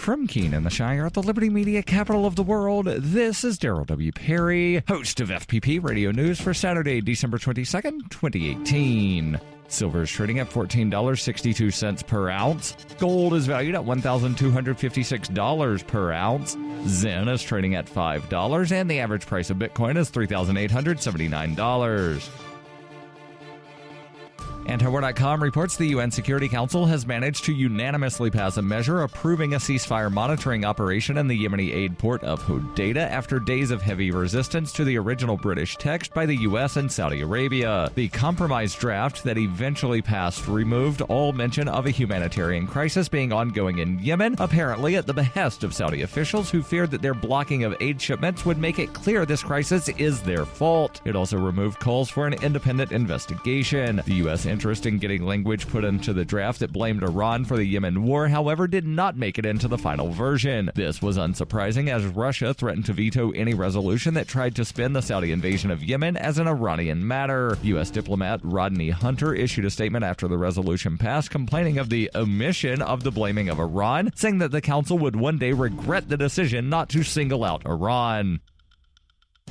From Keene in the Shire at the Liberty Media capital of the world, this is Daryl W. Perry, host of FPP Radio News for Saturday, December 22nd, 2018. Silver is trading at $14.62 per ounce. Gold is valued at $1,256 per ounce. Zen is trading at $5, and the average price of Bitcoin is $3,879. Antiwar.com reports the UN Security Council has managed to unanimously pass a measure approving a ceasefire monitoring operation in the Yemeni aid port of Hodeidah after days of heavy resistance to the original British text by the U.S. and Saudi Arabia. The compromise draft that eventually passed removed all mention of a humanitarian crisis being ongoing in Yemen, apparently at the behest of Saudi officials who feared that their blocking of aid shipments would make it clear this crisis is their fault. It also removed calls for an independent investigation. The U.S. interest in getting language put into the draft that blamed Iran for the Yemen war, however, did not make it into the final version. This was unsurprising as Russia threatened to veto any resolution that tried to spin the Saudi invasion of Yemen as an Iranian matter. U.S. diplomat Rodney Hunter issued a statement after the resolution passed, complaining of the omission of the blaming of Iran, saying that the council would one day regret the decision not to single out Iran.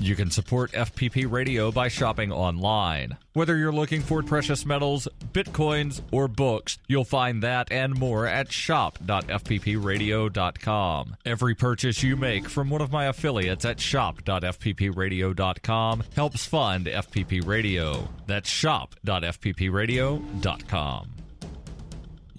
You can support FPP Radio by shopping online. Whether you're looking for precious metals, bitcoins, or books, you'll find that and more at shop.fppradio.com. Every purchase you make from one of my affiliates at shop.fppradio.com helps fund FPP Radio. That's shop.fppradio.com.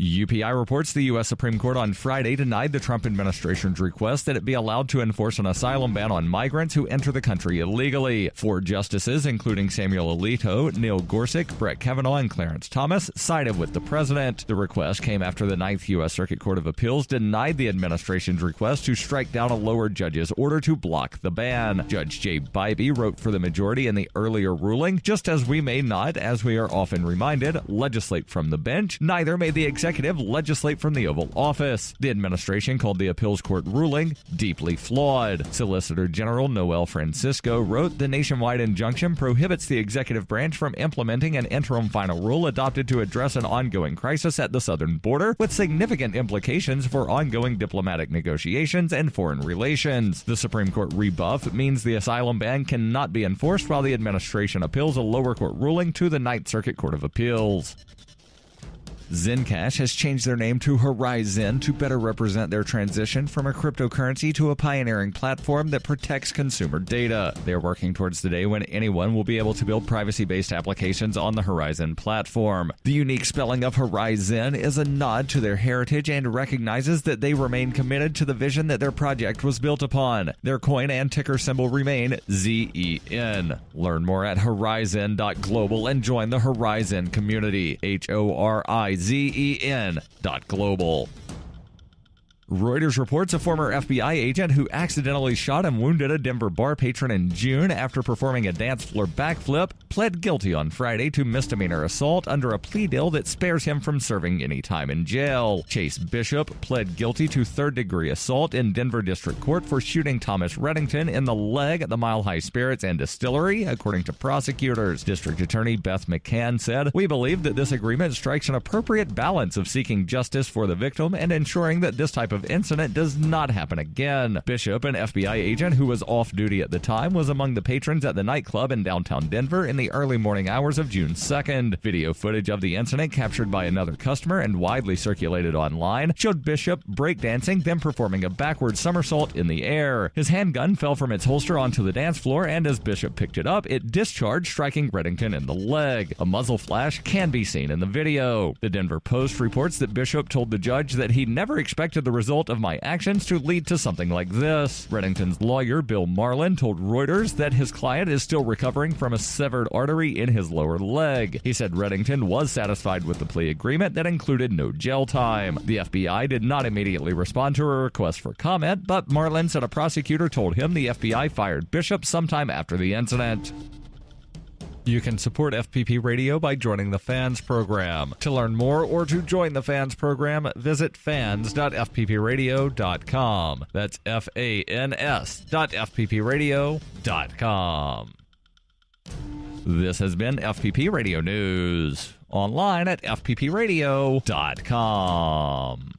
UPI reports the U.S. Supreme Court on Friday denied the Trump administration's request that it be allowed to enforce an asylum ban on migrants who enter the country illegally. 4 justices, including Samuel Alito, Neil Gorsuch, Brett Kavanaugh, and Clarence Thomas, sided with the president. The request came after the 9th U.S. Circuit Court of Appeals denied the administration's request to strike down a lower judge's order to block the ban. Judge Jay Bybee wrote for the majority in the earlier ruling, just as we may not, as we are often reminded, legislate from the bench, neither may the executive legislate from the Oval Office. The administration called the appeals court ruling deeply flawed. Solicitor General Noel Francisco wrote, the nationwide injunction prohibits the executive branch from implementing an interim final rule adopted to address an ongoing crisis at the southern border with significant implications for ongoing diplomatic negotiations and foreign relations. The Supreme Court rebuff means the asylum ban cannot be enforced while the administration appeals a lower court ruling to the 9th Circuit Court of Appeals. Zencash has changed their name to Horizon to better represent their transition from a cryptocurrency to a pioneering platform that protects consumer data. They are working towards the day when anyone will be able to build privacy-based applications on the Horizon platform. The unique spelling of Horizon is a nod to their heritage and recognizes that they remain committed to the vision that their project was built upon. Their coin and ticker symbol remain ZEN. Learn more at horizon.global and join the Horizon community. HORIZEN.global. Reuters reports a former FBI agent who accidentally shot and wounded a Denver bar patron in June after performing a dance floor backflip pled guilty on Friday to misdemeanor assault under a plea deal that spares him from serving any time in jail. Chase Bishop pled guilty to third-degree assault in Denver District Court for shooting Thomas Reddington in the leg at the Mile High Spirits and Distillery, according to prosecutors. District Attorney Beth McCann said, "We believe that this agreement strikes an appropriate balance of seeking justice for the victim and ensuring that this type of incident does not happen again." Bishop, an FBI agent who was off duty at the time, was among the patrons at the nightclub in downtown Denver in the early morning hours of June 2nd. Video footage of the incident captured by another customer and widely circulated online showed Bishop breakdancing, then performing a backward somersault in the air. His handgun fell from its holster onto the dance floor, and as Bishop picked it up, it discharged, striking Reddington in the leg. A muzzle flash can be seen in the video. The Denver Post reports that Bishop told the judge that he never expected the result of my actions to lead to something like this. Reddington's lawyer, Bill Marlin, told Reuters that his client is still recovering from a severed artery in his lower leg. He said Reddington was satisfied with the plea agreement that included no jail time. The FBI did not immediately respond to a request for comment, but Marlin said a prosecutor told him the FBI fired Bishop sometime after the incident. You can support FPP Radio by joining the Fans program. To learn more or to join the Fans program, visit fans.fppradio.com. That's fans.fppradio.com. This has been FPP Radio News, online at fppradio.com.